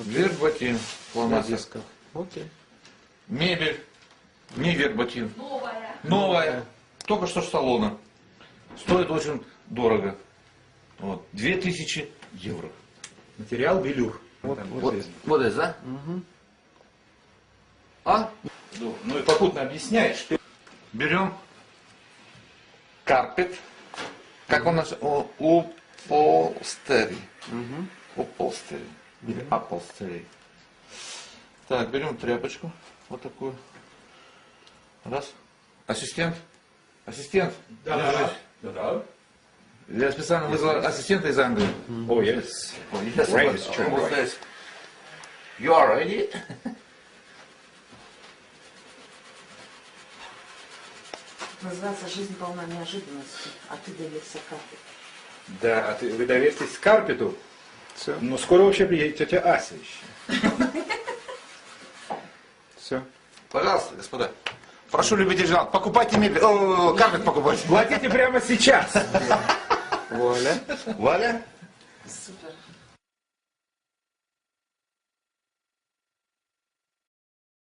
Вербатин. На дисках. Окей. Мебель. Не вербатин. Новая. Новая. Только что с салона. Стоит очень дорого. Вот. 2000 евро. Материал велюр. Вот здесь. Вот это, да? А? Ну и попутно объясняешь, что... Берем карпет. Как у нас? Upholstery. Upholstery. Или upholstery. Так, берем тряпочку. Вот такую. Раз. Ассистент. Ассистент. Да. Да. Я специально вызвал ассистента из Англии. Oh, yes. Oh, yes, Right, but sure, almost right. there. You are ready? Называется «Жизнь полна неожиданностей», а ты доверься карте. Да, а вы доверьтесь Карпету. Все. Но скоро вообще приедет тетя Ася еще. Все. Пожалуйста, господа. Прошу любителей жалоб, покупайте мебель. Карпет покупайте. Платите прямо сейчас. Вуаля. Валя? Супер.